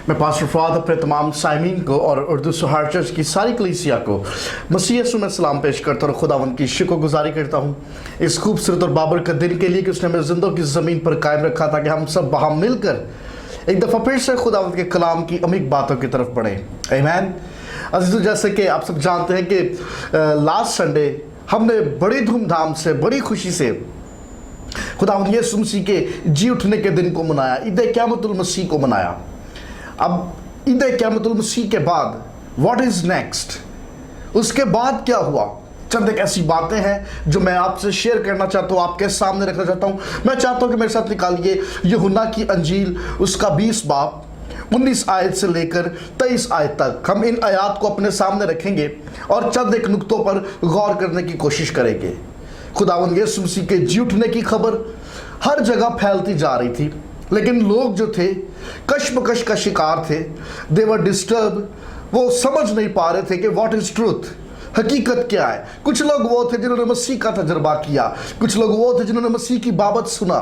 मैं पास्टर फवाद अपने तमाम साइमीन को और उर्दू सोहार चर्च की सारी कलीसिया को मसीह यीशु में सलाम पेश करता हूँ और खुदावंद की शुक्रगुजारी करता हूँ इस खूबसूरत और बाबरकत दिन के लिए कि उसने हमें ज़िंदगी की ज़मीन पर कायम रखा ताकि हम सब वहाँ मिलकर एक दफ़ा फिर से खुदावंद के कलाम की अमीक बातों की तरफ बढ़ें। आमीन। अज़ीज़ों, जैसे कि आप सब जानते हैं कि लास्ट संडे हमने बड़ी धूमधाम से, बड़ी खुशी से खुदावंद यीशु मसीह के जी उठने के दिन को मनाया, ईद क़यामतुल मसीह को मनाया। अब ईद क़यामतुल मसीह के बाद व्हाट इज़ नेक्स्ट, उसके बाद क्या हुआ, चंद एक ऐसी बातें हैं जो मैं आपसे शेयर करना चाहता हूँ, आपके सामने रखना चाहता हूँ। मैं चाहता हूँ कि मेरे साथ निकालिए यूहन्ना की अंजील, उसका 20 बाब 19 आयत से लेकर 23 आयत तक। हम इन आयात को अपने सामने रखेंगे और चंद एक नुक्तों पर गौर करने की कोशिश करेंगे। खुदावंद यीशु मसीह के जी उठने की खबर हर जगह फैलती जा रही थी, लेकिन लोग जो थे कश्मकश का शिकार थे। दे वर डिस्टर्ब, वो समझ नहीं पा रहे थे कि व्हाट इज ट्रूथ, हकीकत क्या है। कुछ लोग वो थे जिन्होंने मसीह का तजर्बा किया, कुछ लोग वो थे जिन्होंने मसीह की बाबत सुना।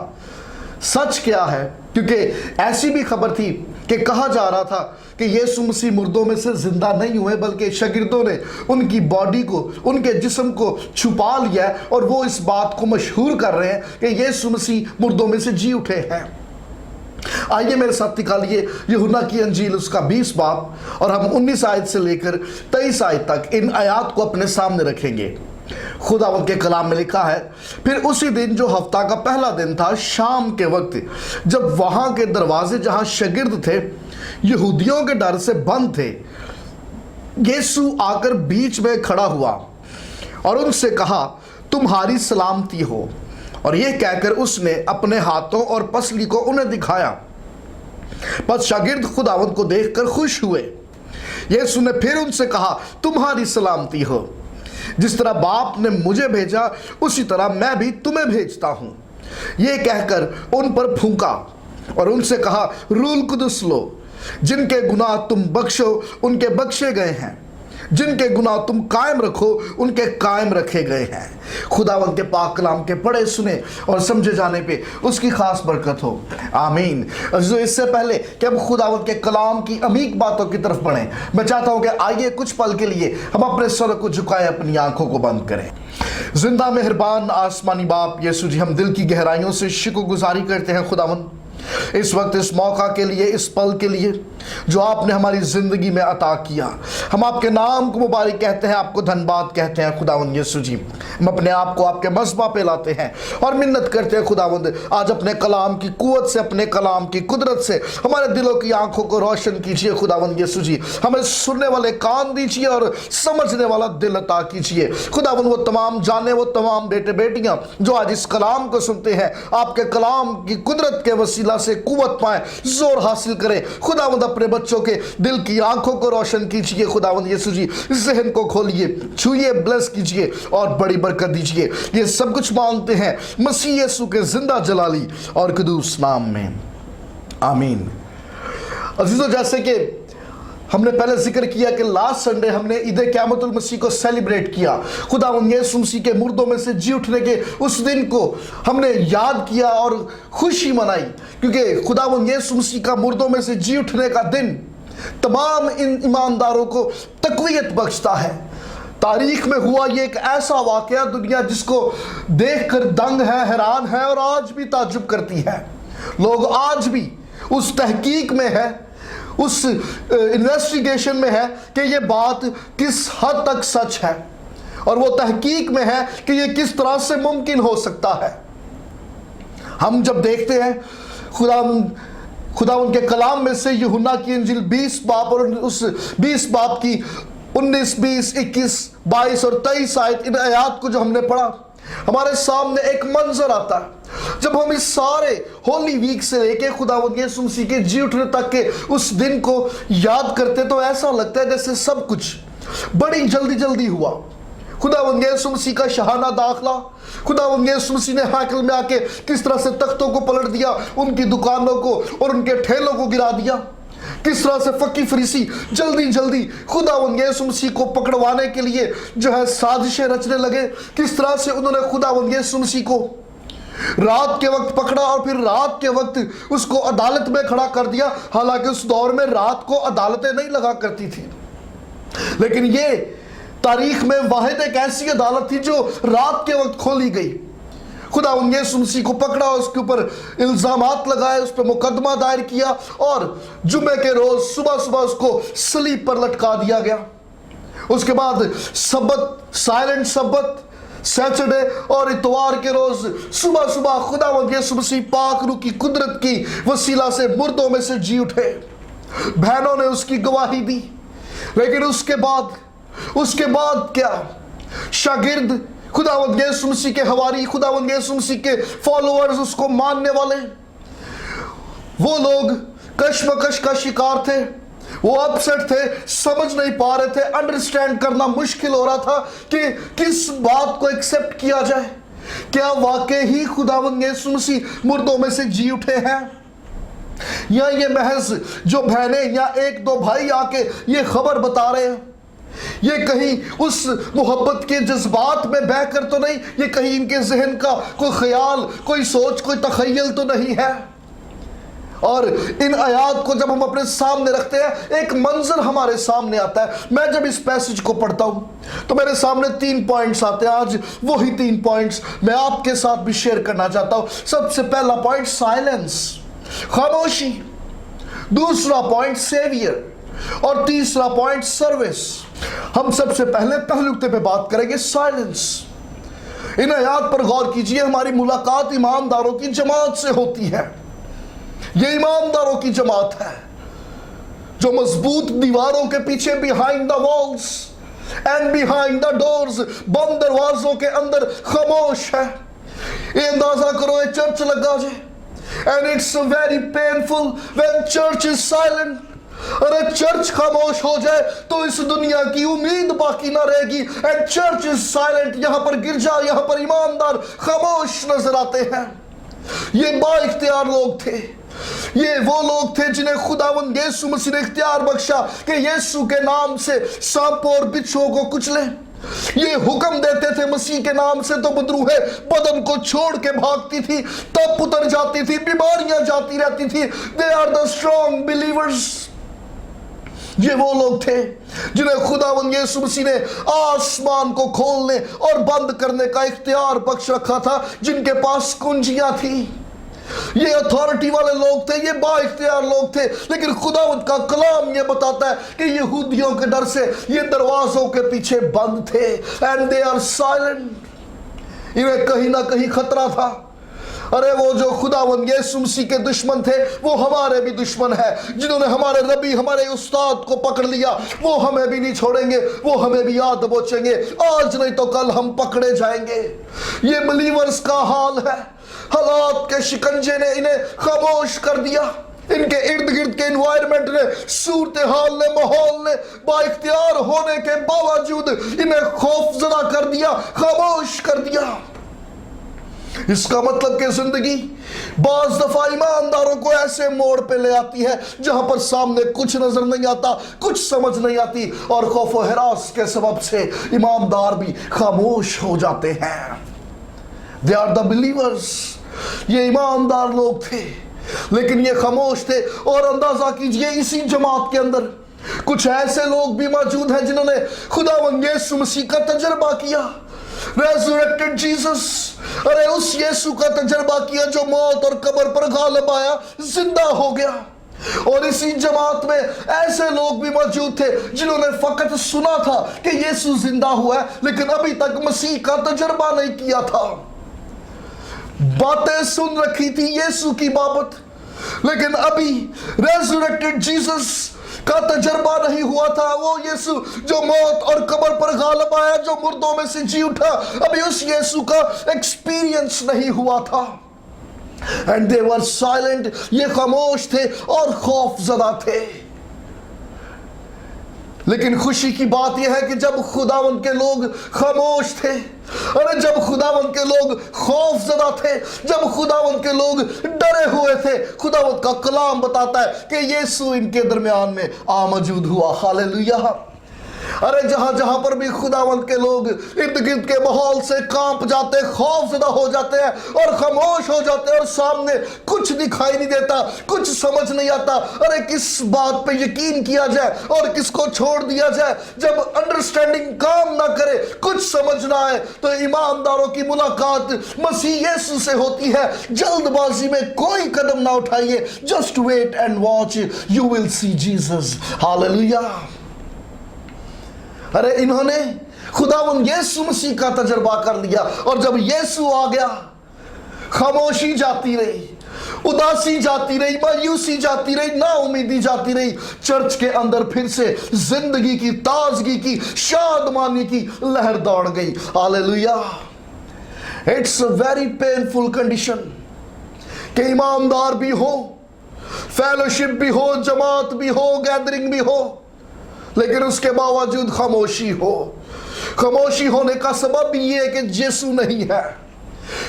सच क्या है, क्योंकि ऐसी भी खबर थी कि कहा जा रहा था कि यीशु मसीह मुर्दों में से जिंदा नहीं हुए, बल्कि शागिर्दों ने उनकी बॉडी को, उनके जिस्म को छुपा लिया है और वो इस बात को मशहूर कर रहे हैं कि यीशु मसीह मुर्दों में से जी उठे हैं। आइए मेरे साथ निकालिए यूहन्ना की अंजील, उसका 20 बाब और हम 19 आयत से लेकर 23 आयत तक इन आयात को अपने सामने रखेंगे। खुदावंद के कलाम में लिखा है, फिर उसी दिन जो हफ्ता का पहला दिन था, शाम के वक्त, जब वहां के दरवाजे जहां शागिर्द थे यहूदियों के डर से बंद थे, यीशु आकर बीच में खड़ा हुआ और उनसे कहा, तुम्हारी सलामती हो। और यह कहकर उसने अपने हाथों और पसली को उन्हें दिखाया। बस शागिर्द खुदावंद को देखकर खुश हुए। यीशु ने फिर उनसे कहा, तुम्हारी सलामती हो। जिस तरह बाप ने मुझे भेजा, उसी तरह मैं भी तुम्हें भेजता हूं। यह कहकर उन पर फूंका और उनसे कहा, रूल कुदस लो। जिनके गुनाह तुम बख्शो उनके बख्शे गए हैं, जिनके गुनाह तुम कायम रखो उनके कायम रखे गए हैं। खुदावंद के पाक कलाम के पढ़े सुने और समझे जाने पे उसकी खास बरकत हो। आमीन। जो इससे पहले कि हम खुदावंद के कलाम की अमीक बातों की तरफ बढ़ें, मैं चाहता हूं कि आइए कुछ पल के लिए हम अपने सर को झुकाएं, अपनी आंखों को बंद करें। जिंदा मेहरबान आसमानी बाप यीशु जी, हम दिल की गहराइयों से शुक्रगुजारी करते हैं खुदावंद इस वक्त, इस मौका के लिए, इस पल के लिए जो आपने हमारी ज़िंदगी में अता किया। हम आपके नाम को मुबारक कहते हैं, आपको धन्यवाद कहते हैं खुदावंद यीशु जी। हम अपने आप को आपके मज़बा पे लाते हैं और मिन्नत करते हैं खुदावंद, आज अपने कलाम की कुव्वत से, अपने कलाम की कुदरत से हमारे दिलों की आंखों को रोशन कीजिए खुदावंद यीशु जी। हमें सुनने वाले कान दीजिए और समझने वाला दिल अता कीजिए खुदावंद। वो तमाम जाने, वो तमाम बेटे बेटियां जो आज इस कलाम को सुनते हैं, आपके कलाम की कुदरत के वसीला से कुव्वत पाए, जोर हासिल करें खुदावंद। अपने बच्चों के दिल की आंखों को रोशन कीजिए खुदावंद यीशु जी। ज़हन को खोलिए, छुइए, ब्लेस कीजिए और बड़ी बरकत दीजिए। ये सब कुछ मांगते हैं मसीह यीशु के जिंदा जलाली और कुदूस नाम में, आमीन। अजीजों, जैसे कि हमने पहले जिक्र किया कि लास्ट संडे हमने ईद क़यामतुल मसीह को सेलिब्रेट किया। खुदावंद यीशु मसीह के मुर्दों में से जी उठने के उस दिन को हमने याद किया और खुशी मनाई, क्योंकि खुदावंद यीशु मसीह का मुर्दों में से जी उठने का दिन तमाम इन ईमानदारों को तक़वियत बख्शता है। तारीख में हुआ ये एक ऐसा वाक़या, दुनिया जिसको देखकर दंग है, हैरान है और आज भी ताज्जुब करती है। लोग आज भी उस तहकीक में है, उस इन्वेस्टिगेशन में है कि ये बात किस हद तक सच है, और वो तहकीक में है कि ये किस तरह से मुमकिन हो सकता है। हम जब देखते हैं खुदा उनके कलाम में से यूहन्ना की अंजील 20 बाब और उस 20 बाब की 19, 20, 21, 22 और 23 आयत, इन आयात को जो हमने पढ़ा, हमारे सामने एक मंजर आता है। जब हम इस सारे होली वीक से लेके खुदावंद यीशु मसीह के जी उठने तक के उस दिन को याद करते तो ऐसा लगता है जैसे सब कुछ बड़ी जल्दी जल्दी हुआ। खुदावंद यीशु मसीह का शहाना दाखला, खुदावंद यीशु मसीह ने हैकल में आके किस तरह से तख्तों को पलट दिया, उनकी दुकानों को और उनके ठेलों को गिरा दिया। किस तरह से फकी फरीसी जल्दी जल्दी खुदावंद यीशु मसीह को पकड़वाने के लिए जो है साजिशें रचने लगे। किस तरह से उन्होंने खुदावंद यीशु मसीह को रात के वक्त पकड़ा और फिर रात के वक्त उसको अदालत में खड़ा कर दिया। हालांकि उस दौर में रात को अदालतें नहीं लगा करती थी, लेकिन ये तारीख में वाहिद एक ऐसी अदालत थी जो रात के वक्त खोली गई। खुदावंद यीशु मसीह को पकड़ा, उसके ऊपर इल्जामात लगाए, उस पर मुकदमा दायर किया और जुम्मे के रोज सुबह सुबह उसको सलीब पर लटका दिया गया। उसके बाद सब्बत, साइलेंट सब्बत, सैटरडे और इतवार के रोज सुबह सुबह खुदावंद यीशु मसीह पाक रूह की कुदरत की वसीला से मुर्दों में से जी उठे। बहनों ने उसकी गवाही दी। लेकिन उसके बाद क्या? शागिर्द, खुदावंद यीशु मसीह के हवारी, खुदावंद यीशु मसीह के फॉलोअर्स, उसको मानने वाले, वो लोग कश्मकश का शिकार थे। वो अपसेट थे, समझ नहीं पा रहे थे, अंडरस्टैंड करना मुश्किल हो रहा था कि किस बात को एक्सेप्ट किया जाए। क्या वाकई ही खुदावंद यीशु मसीह मुर्दों में से जी उठे हैं, या ये महज जो बहनें या एक दो भाई आके ये खबर बता रहे हैं? ये कहीं उस मोहब्बत के जज्बात में बहकर तो नहीं, ये कहीं इनके जहन का कोई ख्याल, कोई सोच, कोई तखय्युल तो नहीं है? और इन आयात को जब हम अपने सामने रखते हैं, एक मंजर हमारे सामने आता है। मैं जब इस पैसेज को पढ़ता हूं तो मेरे सामने 3 पॉइंट्स आते हैं। आज वही 3 पॉइंट्स मैं आपके साथ भी शेयर करना चाहता हूं। सबसे पहला पॉइंट साइलेंस, खामोशी। दूसरा पॉइंट सेवियर, और तीसरा पॉइंट सर्विस। हम सबसे पहले नुक्ते पे बात करेंगे साइलेंस। इन आयात पर गौर कीजिए। हमारी मुलाकात ईमानदारों की जमात से होती है। ये ईमानदारों की जमात है जो मजबूत दीवारों के पीछे, behind the walls and behind the doors, बंद दरवाजों के अंदर खामोश है। ये अंदाजा करो, ये चर्च लगा जे, and it's very painful when church is silent. अरे चर्च खामोश हो जाए तो इस दुनिया की उम्मीद बाकी ना रहेगी। And church is silent. यहां पर गिरजा, यहां पर ईमानदार खामोश नजर आते हैं। ये बाइख्तियार लोग थे। ये वो लोग थे जिन्हें खुदावंद यीशु मसीह ने इख्तियार बख्शा कि यीशु के नाम से सांपों और बिच्छुओं को कुचले। ये हुक्म देते थे मसीह के नाम से तो बदरूहें बदन को छोड़ के भागती थी, तप उतर जाती थी, बीमारियां जाती रहती थी। They are the strong believers. ये वो लोग थे जिन्हें खुदावंद यीशु मसीह ने आसमान को खोलने और बंद करने का इख्तियार बख्श रखा था, जिनके पास कुंजियां थी। ये अथॉरिटी वाले लोग थे, ये बाइख्तियार लोग थे। लेकिन खुदावंद का कलाम ये बताता है कि यहूदियों के डर से ये दरवाजों के पीछे बंद थे। And they are silent. इन्हें कहीं ना कहीं खतरा था। अरे वो जो खुदावंद यीशु मसीह के दुश्मन थे वो हमारे भी दुश्मन है। जिन्होंने हमारे रबी, हमारे उस्ताद को पकड़ लिया, वो हमें भी नहीं छोड़ेंगे, वो हमें भी याद दबोचेंगे। आज नहीं तो कल हम पकड़े जाएंगे। ये बिलीवर्स का हाल है। हालात के शिकंजे ने इन्हें खामोश कर दिया। इनके इर्द गिर्द के एनवायरमेंट ने, सूरत हाल ने, माहौल ने बाइख्तियार होने के बावजूद इन्हें खौफजदा कर दिया, खामोश कर दिया। इसका मतलब कि जिंदगी बाज दफा ईमानदारों को ऐसे मोड़ पे ले आती है जहां पर सामने कुछ नजर नहीं आता, कुछ समझ नहीं आती, और खौफ व हिरास के सबब से ईमानदार भी खामोश हो जाते हैं। They are the believers. ये ईमानदार लोग थे लेकिन ये खामोश थे। और अंदाजा कीजिए, इसी जमात के अंदर कुछ ऐसे लोग भी मौजूद हैं जिन्होंने खुदावंद यीशु मसीह का तजर्बा किया। रेज़रेक्टेड जीसस, अरे उस यीशु का तजर्बा किया जो मौत और कब्र पर गालिब आया, जिंदा हो गया। और इसी जमात में ऐसे लोग भी मौजूद थे जिन्होंने फकत सुना था कि यीशु जिंदा हुआ है, लेकिन अभी तक मसीह का तजर्बा नहीं किया था। बातें सुन रखी थी यीशु की बाबत, लेकिन अभी रेज़रेक्टेड जीसस का तजर्बा नहीं हुआ था। वो यीशु जो मौत और कब्र पर गालिब आया, जो मुर्दों में से जी उठा, अभी उस यीशु का एक्सपीरियंस नहीं हुआ था। And they were silent. ये खामोश थे और खौफजदा थे। लेकिन खुशी की बात यह है कि जब खुदावंद के लोग खामोश थे, अरे जब खुदावंद के लोग खौफजदा थे, जब खुदावंद के लोग डरे हुए थे, खुदावंद का कलाम बताता है कि यीशु इनके दरमियान में आ मौजूद हुआ। हालेलुया। अरे जहां जहां पर भी खुदावंद के लोग इर्द गिर्द के माहौल से कांप जाते, खौफजदा हो जाते हैं और खामोश हो जाते हैं और सामने कुछ दिखाई नहीं देता, कुछ समझ नहीं आता, अरे किस बात पे यकीन किया जाए और किसको छोड़ दिया जाए, जब अंडरस्टैंडिंग काम ना करे, कुछ समझ ना आए, तो ईमानदारों की मुलाकात मसीह यीशु से होती है। जल्दबाजी में कोई कदम ना उठाइए, just wait and watch, you will see Jesus. Hallelujah. अरे इन्होंने खुदावंद यीशु मसीह का तजर्बा कर लिया और जब यीशु आ गया, खामोशी जाती रही, उदासी जाती रही, मायूसी जाती रही, नाउमीदी जाती रही। चर्च के अंदर फिर से जिंदगी की, ताजगी की, शादमानी की लहर दौड़ गई। Hallelujah. It's a very painful condition कि ईमानदार भी हो, फेलोशिप भी हो, जमात भी हो, गैदरिंग भी हो, लेकिन उसके बावजूद खामोशी हो। खामोशी होने का सबब ये है कि यीशु नहीं है,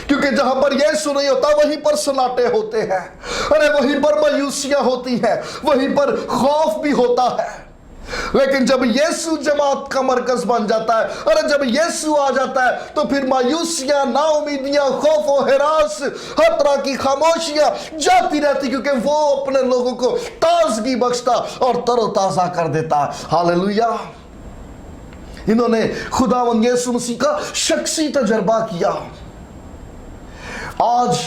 क्योंकि जहां पर यीशु नहीं होता वहीं पर सन्नाटे होते हैं, अरे वहीं पर मायूसियां होती हैं, वहीं पर खौफ भी होता है। लेकिन जब यीशु जमात का मरकज बन जाता है, अरे जब यीशु आ जाता है, तो फिर मायूसियां, नाउमीदियां, खौफ और हिरास, हर तरह की खामोशियां जाती रहती, क्योंकि वो अपने लोगों को ताजगी बख्शता और तरोताजा कर देता। हालेलुया। इन्होंने खुदावंद यीशु मसीह का शख्सी तजर्बा किया। आज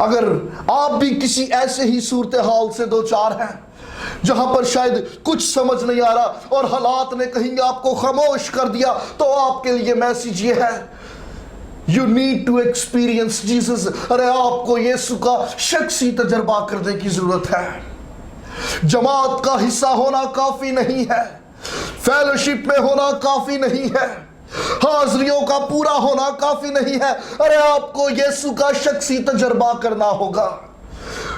अगर आप भी किसी ऐसे ही सूरत हाल से दो चार हैं जहां पर शायद कुछ समझ नहीं आ रहा और हालात ने कहीं आपको खामोश कर दिया, तो आपके लिए मैसेज ये है, you need to experience Jesus. अरे आपको यीशु का शख्सी तजर्बा करने की जरूरत है। जमात का हिस्सा होना काफी नहीं है, फेलोशिप में होना काफी नहीं है, हाजरियों का पूरा होना काफी नहीं है। अरे आपको यीशु का शख्सी तजर्बा करना होगा।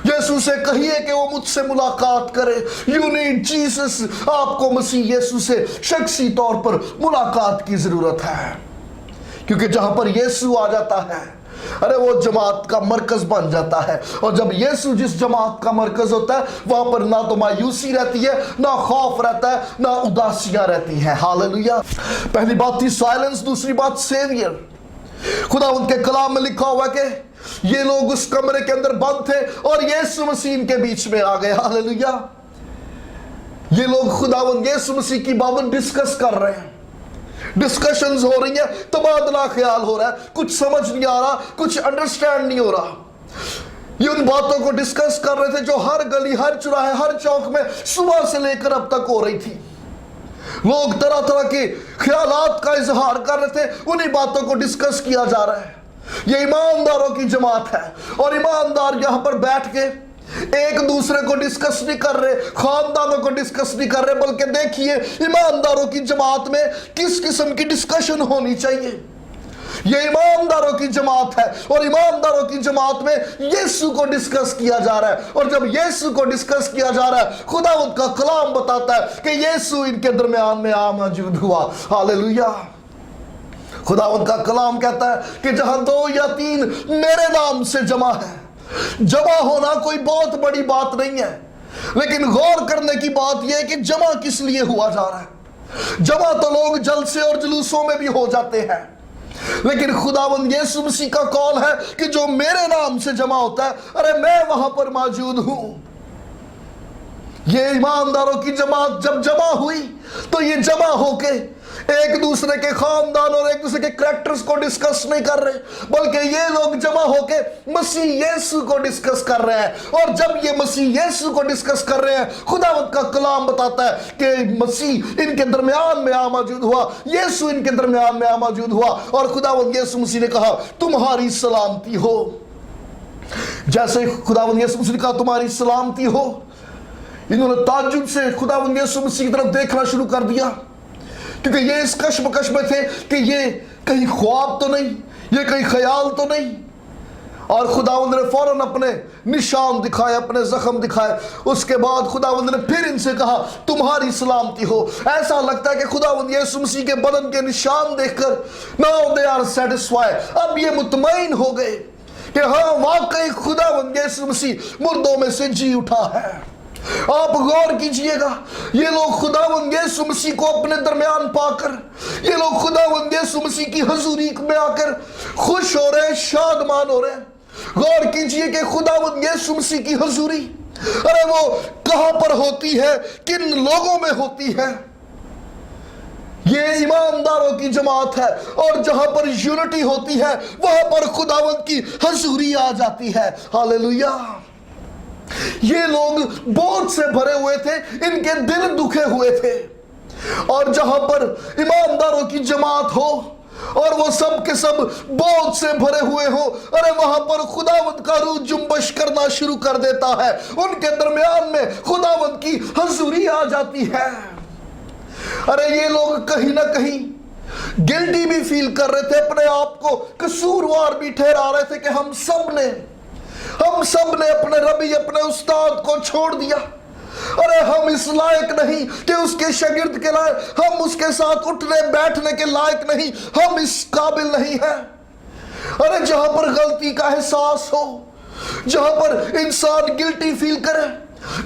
यीशु से कहिए कि वो मुझसे मुलाकात करे। You need Jesus. आपको मसीह यीशु से शख्सी तौर पर मुलाकात की जरूरत है, क्योंकि जहां पर यीशु आ जाता है, अरे वो जमात का मरकज बन जाता है। और जब यीशु जिस जमात का मरकज होता है, वहां पर ना तो मायूसी रहती है, ना खौफ रहता है, ना उदासियां रहती हैं। हालेलुया। पहली बात थी साइलेंस, दूसरी बात सेवियर। खुदा उनके कलाम में लिखा हुआ कि ये लोग उस कमरे के अंदर बंद थे और यीशु मसीह इनके बीच में आ गए। हालेलुया। ये लोग खुदावंद यीशु मसीह की बाबत डिस्कस कर रहे हैं, डिस्कशंस हो रही है, तबादला ख्याल हो रहा है, कुछ समझ नहीं आ रहा, कुछ अंडरस्टैंड नहीं हो रहा। ये उन बातों को डिस्कस कर रहे थे जो हर गली, हर चौराहे, हर चौक में सुबह से लेकर अब तक हो रही थी। लोग तरह तरह के ख्यालात का इजहार कर रहे थे, उन्हीं बातों को डिस्कस किया जा रहा है। ये ईमानदारों की जमात है और ईमानदार यहां पर बैठ के एक दूसरे को डिस्कस नहीं कर रहे, खानदानों को डिस्कस नहीं कर रहे, बल्कि देखिए ईमानदारों की जमात में किस किस्म की डिस्कशन होनी चाहिए। ये ईमानदारों की जमात है और ईमानदारों की जमात में यीशु को डिस्कस किया जा रहा है। और जब यीशु को डिस्कस किया जा रहा है, खुदावंद का कलाम बताता है कि यीशु इनके दरमियान में आ मौजूद हुआ। हालेलुया। खुदावंद का कलाम कहता है कि जहां 2 या 3 मेरे नाम से जमा है, जमा होना कोई बहुत बड़ी बात नहीं है, लेकिन गौर करने की बात यह है कि जमा किस लिए हुआ जा रहा है। जमा तो लोग जलसे और जुलूसों में भी हो जाते हैं, लेकिन खुदावंद यीशु मसीह का कॉल है कि जो मेरे नाम से जमा होता है, अरे मैं वहां पर मौजूद हूं। ये ईमानदारों की जमात जब जमा हुई, तो ये जमा होके एक दूसरे के खानदान और एक दूसरे के कैरेक्टर्स को डिस्कस नहीं कर रहे, बल्कि ये लोग जमा होके मसीह यीशु को डिस्कस कर रहे हैं। और जब ये मसीह यीशु को डिस्कस कर रहे हैं, खुदावंद का कलाम बताता है कि मसीह इनके दरमियान में आ मौजूद हुआ, यीशु इनके दरमियान में आ मौजूद हुआ। और खुदावंद यीशु मसीह ने कहा, तुम्हारी सलामती हो। जैसे खुदावंद यीशु मसीह ने कहा तुम्हारी सलामती हो, इन्होंने ताज्जुब से खुदावंद यीशु मसीह की तरफ देखना शुरू कर दिया, क्योंकि ये इस कश्मकश में थे कि ये कहीं ख्वाब तो नहीं, ये कहीं ख्याल तो नहीं। اور خداوند نے فوراً اپنے نشان دکھائے، اپنے زخم دکھائے۔ اس کے بعد خداوند نے پھر ان سے کہا تمہاری سلامتی ہو۔ ایسا لگتا ہے کہ خداوند یسوع مسیح کے بدن کے نشان دیکھ کر now they are satisfied، اب یہ مطمئن ہو گئے کہ ہاں واقعی خداوند یسوع مسیح مردوں میں سے جی اٹھا ہے۔ آپ غور کیجئے گا، یہ لوگ خداوند یسوع مسیح کو اپنے درمیان پا کر، یہ لوگ خداوند یسوع مسیح کی حضوری میں آ کر خوش ہو رہے ہیں، شادمان ہو رہے ہیں۔ غور کیجئے کہ خداوند یسوع مسیح کی حضوری، ارے وہ کہاں پر ہوتی ہے، کن لوگوں میں ہوتی ہے؟ یہ ایمانداروں کی جماعت ہے، اور جہاں پر یونٹی ہوتی ہے وہاں پر خداوند کی حضوری آ جاتی ہے۔ ہاللیلویہ۔ یہ لوگ بوجھ سے بھرے ہوئے تھے، ان کے دل دکھے ہوئے تھے، اور جہاں پر ایمانداروں کی جماعت ہو اور وہ سب کے سب بوجھ سے بھرے ہوئے ہو، ارے وہاں پر خداوند کا روح جنبش کرنا شروع کر دیتا ہے، ان کے درمیان میں خداوند کی حضوری آ جاتی ہے۔ ارے یہ لوگ کہیں نہ کہیں گلٹی بھی فیل کر رہے تھے، اپنے آپ کو قصوروار بھی ٹھہرا رہے تھے کہ ہم سب نے اپنے ربی، اپنے استاد کو چھوڑ دیا۔ ارے ہم اس لائق نہیں کہ اس کے شاگرد کے لائق، ہم اس کے ساتھ اٹھنے بیٹھنے کے لائق نہیں، ہم اس قابل نہیں ہیں۔ ارے جہاں پر غلطی کا احساس ہو، جہاں پر انسان گلٹی فیل کرے،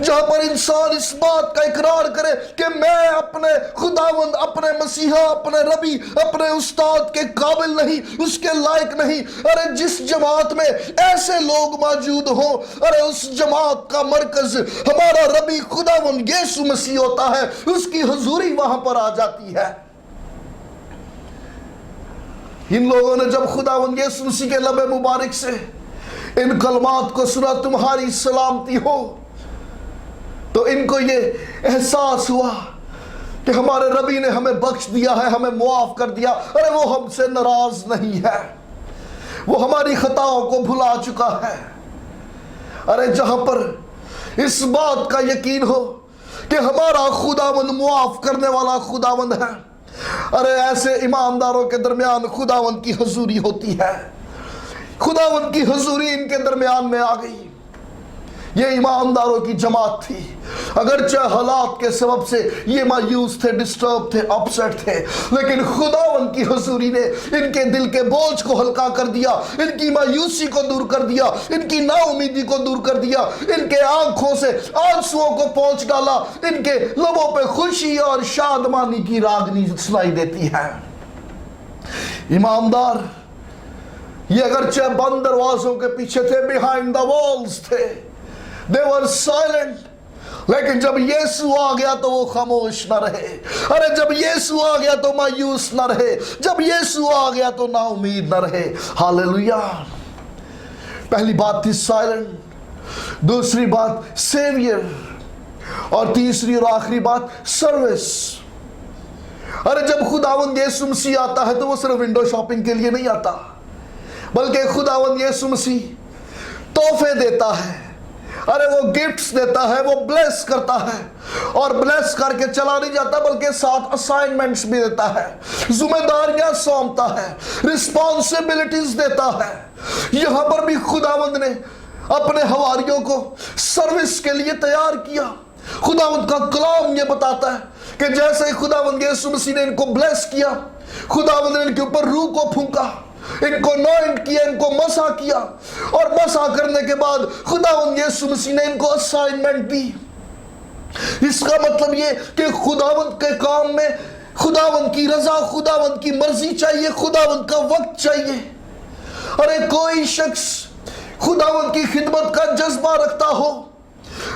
جہاں پر انسان اس بات کا اقرار کرے کہ میں اپنے خداوند، اپنے مسیحا، اپنے ربی، اپنے استاد کے قابل نہیں، اس کے لائق نہیں، ارے جس جماعت میں ایسے لوگ موجود ہوں، ارے اس جماعت کا مرکز ہمارا ربی خداوند یسوع مسیح ہوتا ہے، اس کی حضوری وہاں پر آ جاتی ہے۔ ان لوگوں نے جب خداوند یسوع مسیح کے لب مبارک سے ان کلمات کو سنا، تمہاری سلامتی ہو، تو ان کو یہ احساس ہوا کہ ہمارے ربی نے ہمیں بخش دیا ہے، ہمیں معاف کر دیا، ارے وہ ہم سے ناراض نہیں ہے، وہ ہماری خطاؤں کو بھلا چکا ہے۔ ارے جہاں پر اس بات کا یقین ہو کہ ہمارا خداوند معاف کرنے والا خداوند ہے، ارے ایسے ایمانداروں کے درمیان خداوند کی حضوری ہوتی ہے۔ خداوند کی حضوری ان کے درمیان میں آ گئی۔ یہ ایمانداروں کی جماعت تھی، اگرچہ حالات کے سبب سے یہ مایوس تھے، ڈسٹرب تھے، اپسیٹ تھے، لیکن خداوند کی حضوری نے ان کے دل کے بوجھ کو ہلکا کر دیا، ان کی مایوسی کو دور کر دیا، ان کی نا امیدی کو دور کر دیا، ان کے آنکھوں سے آنسوؤں کو پونچھ ڈالا، ان کے لبوں پہ خوشی اور شادمانی کی راگنی سنائی دیتی ہے۔ ایماندار یہ اگرچہ بند دروازوں کے پیچھے تھے، بیہائنڈ دا والز تھے، they were silent، لیکن جب یسوع آ گیا تو وہ خاموش نہ رہے۔ ارے جب یسوع آ گیا تو مایوس نہ رہے، جب یسوع آ گیا تو نا امید نہ رہے۔ ہاللیلویہ۔ پہلی بات تھی سائلنٹ، دوسری بات سیویئر، اور تیسری اور آخری بات سروس۔ ارے جب خداوند یسوع مسیح آتا ہے تو وہ صرف ونڈو شاپنگ کے لیے نہیں آتا، بلکہ خداوند یسوع مسیح تحفے دیتا ہے، ارے وہ گفٹس دیتا ہے، وہ بلیس کرتا ہے، اور بلیس کر کے چلا نہیں جاتا بلکہ ساتھ اسائنمنٹس بھی دیتا ہے، ذمہ داریاں سونپتا ہے، رسپانسبلٹیز دیتا ہے۔ یہاں پر بھی خداوند نے اپنے حواریوں کو سروس کے لیے تیار کیا۔ خداوند کا کلام یہ بتاتا ہے کہ جیسے خداوند یسوع مسیح نے ان کو بلیس کیا، خداوند نے ان کے اوپر روح کو پھونکا، ان کو نوئنٹ کیا، ان کو مسح کیا، اور مسح کرنے کے بعد خداوند یسوع مسیح نے ان کو اسائنمنٹ دی۔ اس کا مطلب یہ کہ خداوند کے کام میں خداوند کی رضا، خداوند کی مرضی چاہیے، خداوند کا وقت چاہیے۔ ارے کوئی شخص خداوند کی خدمت کا جذبہ رکھتا ہو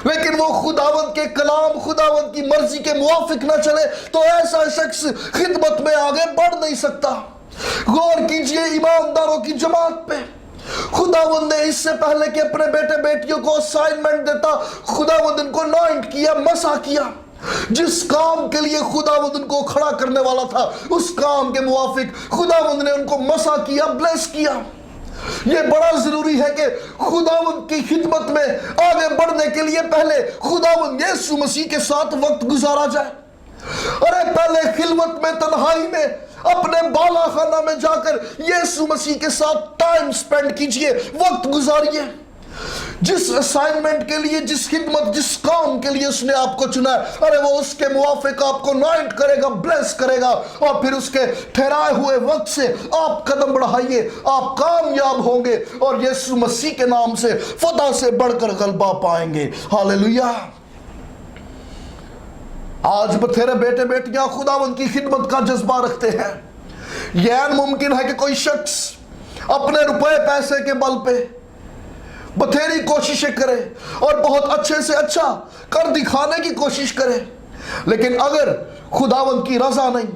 لیکن وہ خداوند کے کلام، خداوند کی مرضی کے موافق نہ چلے تو ایسا شخص خدمت میں آگے بڑھ نہیں سکتا۔ غور کیجئے ایمانداروں کی جماعت پہ، خداوند نے اس سے پہلے کہ اپنے بیٹے بیٹیوں کو اسائنمنٹ دیتا، خداوند ان کو نوئنٹ کیا، مسح کیا۔ جس کام کے لیے خداوند ان کو کھڑا کرنے والا تھا اس کام کے موافق خداوند نے ان کو مسح کیا، بلیس کیا۔ یہ بڑا ضروری ہے کہ خداوند کی خدمت میں آگے بڑھنے کے لیے پہلے خداوند یسوع مسیح کے ساتھ وقت گزارا جائے۔ ارے پہلے خلوت میں، تنہائی میں अपने बाला खाना में जाकर यीशु मसीह के साथ टाइम स्पेंड कीजिए, वक्त गुजारिए। जिस असाइनमेंट के लिए, जिस खिदमत, जिस काम के लिए उसने आपको चुना है, अरे वो उसके मुवाफिक आपको नॉइंट करेगा, ब्लेस करेगा, और फिर उसके ठहराए हुए वक्त से आप कदम बढ़ाइए, आप कामयाब होंगे और यीशु मसीह के नाम से फतह से बढ़कर गलबा पाएंगे। हालेलुया। आज बथेरे बेटे बेटियां खुदावंद की खिदमत का जज्बा रखते हैं। यह मुमकिन है कि कोई शख्स अपने रुपए पैसे के बल पे बथेरी कोशिशें करे और बहुत अच्छे से अच्छा कर दिखाने की कोशिश करे, लेकिन अगर खुदावंद की रजा नहीं,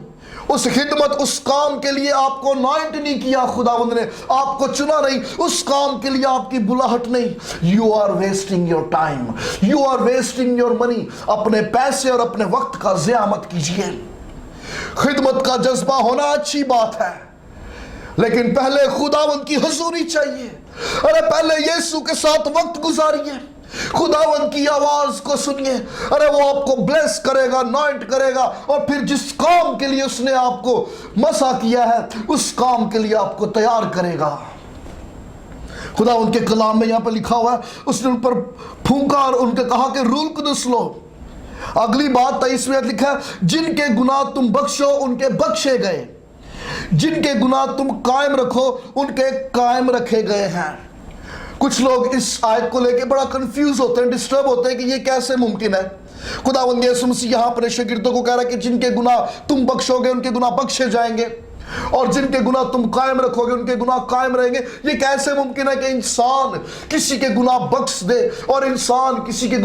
उस खिदमत, उस काम के लिए आपको नॉइंट नहीं किया, खुदावंद ने आपको चुना नहीं, उस काम के लिए आपकी बुलाहट नहीं, you are wasting your time, you are wasting your money. अपने पैसे और अपने वक्त का ज़िया मत कीजिए। खिदमत का जज्बा होना अच्छी बात है, लेकिन पहले खुदावंद की हुजूरी चाहिए। अरे पहले यीशु के साथ वक्त गुजारिए, खुदावंद की आवाज को सुनिए। अरे वो आपको ब्लेस करेगा, नॉइंट करेगा, और फिर जिस काम के लिए उसने आपको मसा किया है, उस काम के लिए आपको तैयार करेगा। खुदावंद के कलाम में यहां पर लिखा हुआ है, उसने उन पर फूंका और उनके कहा कि रूल कुदस लो। अगली बात 23वें लिखा है, जिनके गुनाह तुम बख्शो उनके बख्शे गए, जिनके गुनाह तुम कायम रखो उनके कायम रखे गए हैं। कुछ लोग इस आयत को लेके बड़ा कंफ्यूज होते हैं, डिस्टर्ब होते हैं कि ये कैसे मुमकिन है। खुदावंद यीशु मसीह यहाँ अपने शागिर्दों को कह रहा है कि जिनके गुनाह तुम बख्शोगे उनके गुनाह बख्शे जाएंगे, और जिनके गुनाह तुम कायम रखोगे उनके गुनाह कायम रहेंगे। ये कैसे मुमकिन है कि इंसान किसी के गुनाह बख्श दे और इंसान किसी के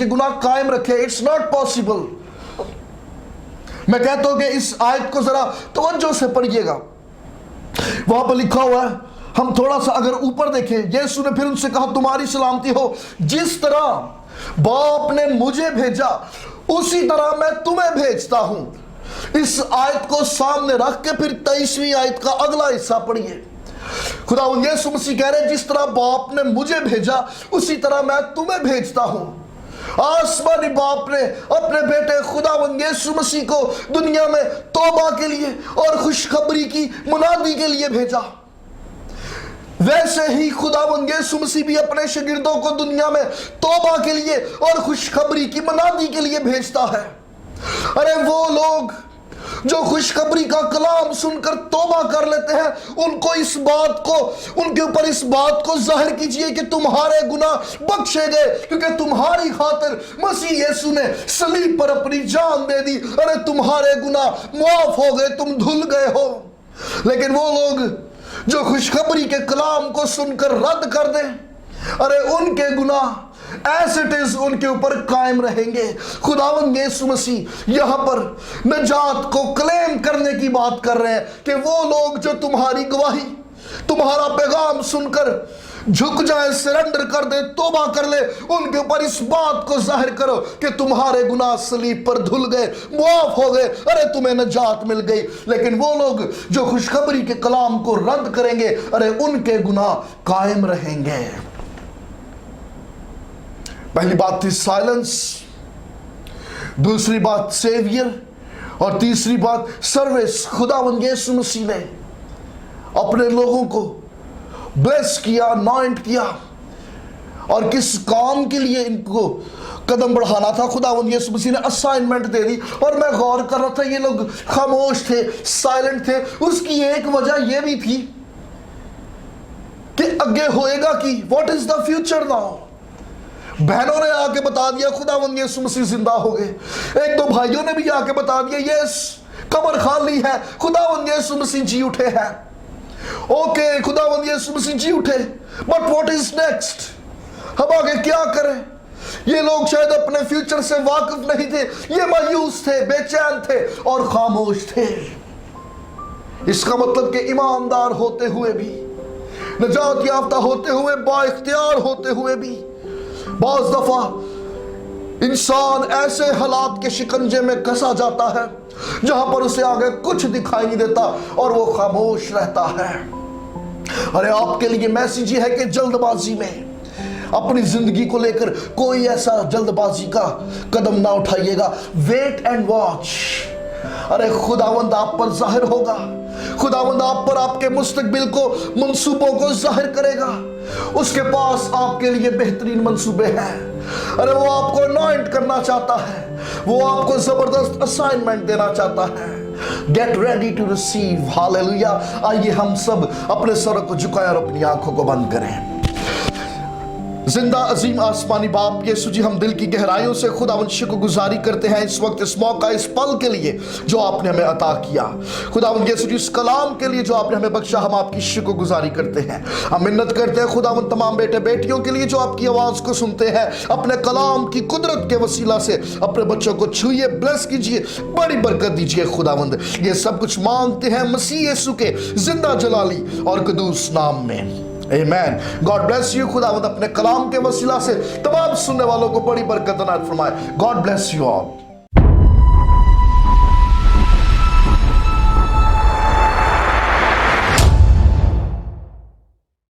गुनाह कायम रखे? It's not possible. मैं कहता हूं कि इस आयत को जरा तवज्जो से पढ़िएगा। वहां पर लिखा हुआ है, हम थोड़ा सा अगर ऊपर देखें, यीशु ने फिर उनसे कहा तुम्हारी सलामती हो, जिस तरह बाप ने मुझे भेजा उसी तरह मैं तुम्हें भेजता हूं। इस आयत को सामने रख के फिर 23वीं आयत का अगला हिस्सा पढ़िए। खुदावंद यीशु मसीह कह रहे जिस तरह बाप ने मुझे भेजा उसी तरह मैं तुम्हें भेजता हूं। आसमानी बाप ने अपने बेटे खुदावंद यीशु मसीह को दुनिया में तौबा के लिए और खुशखबरी की मुनादी के लिए भेजा, वैसे ही खुदावंद यीशु मसीह भी अपने शागिर्दों को दुनिया में तौबा के लिए और खुशखबरी की मुनादी के लिए भेजता है। अरे वो लोग जो खुशखबरी का कलाम सुनकर तौबा कर लेते हैं, उनको इस बात को, उनके ऊपर इस बात को जाहिर कीजिए कि तुम्हारे गुनाह बख्शे गए, क्योंकि तुम्हारी खातिर मसीह यीशु ने सलीब पर अपनी जान दे दी। अरे तुम्हारे गुनाह माफ हो गए, तुम धुल गए हो। लेकिन वो लोग जो खुशखबरी के कलाम को सुनकर रद्द कर दें, अरे उनके गुनाह एज इट इज उनके ऊपर कायम रहेंगे। खुदावंद यीशु मसीह यहां पर नजात को क्लेम करने की बात कर रहे हैं कि वो लोग जो तुम्हारी गवाही, तुम्हारा पैगाम सुनकर झुक जाए, सरेंडर कर दे, तौबा कर ले, उनके ऊपर इस बात को जाहिर करो कि तुम्हारे गुनाह सलीब पर धुल गए, माफ हो गए, अरे तुम्हें नजात मिल गई। लेकिन वो लोग जो खुशखबरी के कलाम को रद्द करेंगे, अरे उनके गुनाह कायम रहेंगे। पहली बात थी साइलेंस, दूसरी बात सेवियर, और तीसरी बात सर्विस। खुदावंद यीशु मसीह ने अपने लोगों को ब्लेस किया, नॉइंट किया, और किस काम के लिए इनको कदम बढ़ाना था, खुदावंद यीशु मसीह ने असाइनमेंट दे दी। और मैं गौर कर रहा था, ये लोग खामोश थे, साइलेंट थे। उसकी एक वजह यह भी थी कि आगे होएगा कि what is the future now. बहनों ने आके बता दिया खुदावंद यीशु मसीह जिंदा हो गए, एक दो भाइयों ने भी आके बता दिया यस कब्र खाली है, खुदावंद यीशु मसीह जी उठे हैं। ओके, खुदावंद यीशु मसीह जी उठे, बट व्हाट इज नेक्स्ट? हम आगे क्या करें? ये लोग शायद अपने फ्यूचर से वाकिफ नहीं थे, ये मायूस थे, बेचैन थे और खामोश थे। इसका मतलब कि ईमानदार होते हुए भी, नजात याफ्ता होते हुए, बाइख्तियार होते हुए भी, बाज़ दफा इंसान ऐसे हालात के शिकंजे में कसा जाता है जहां पर उसे आगे कुछ दिखाई नहीं देता और वो खामोश रहता है। अरे आपके लिए मैसेज ये है कि जल्दबाजी में अपनी जिंदगी को लेकर कोई ऐसा जल्दबाजी का कदम ना उठाइएगा। Wait and watch. अरे खुदावंद आप पर जाहिर होगा, खुदावंद आप पर आपके मुस्तकबिल को, मंसूबों को जाहिर करेगा। उसके पास आपके लिए बेहतरीन मंसूबे हैं। अरे वो आपको अनॉइंट करना चाहता है, वो आपको जबरदस्त असाइनमेंट देना चाहता है। Get ready to receive. Hallelujah. आइए हम सब अपने सरों को झुकाएं और अपनी आंखों को बंद करें। जिंदा अजीम आसमानी बाप यीशु जी, हम दिल की गहराइयों से खुदावंद शुक्रगुजारी करते हैं इस वक्त, इस मौका, इस पल के लिए जो आपने हमें अता किया। खुदावंद यीशु जी, इस कलाम के लिए जो आपने हमें बख्शा, हम आपकी शुक्रगुजारी करते हैं। हम मिन्नत करते हैं खुदावंद तमाम बेटे बेटियों के लिए जो आपकी आवाज को सुनते हैं, अपने कलाम की कुदरत के वसीला से अपने बच्चों को छुइए, ब्लेस कीजिए, बड़ी बरकत दीजिए खुदावंद। ये सब कुछ मांगते हैं मसीह यीशु के जिंदा जलाली और कदूस नाम में, आमीन। God bless you. खुदावंद अपने कलाम के वसीला से तमाम सुनने वालों को बड़ी बरकत अनायत फरमाए। God bless you all.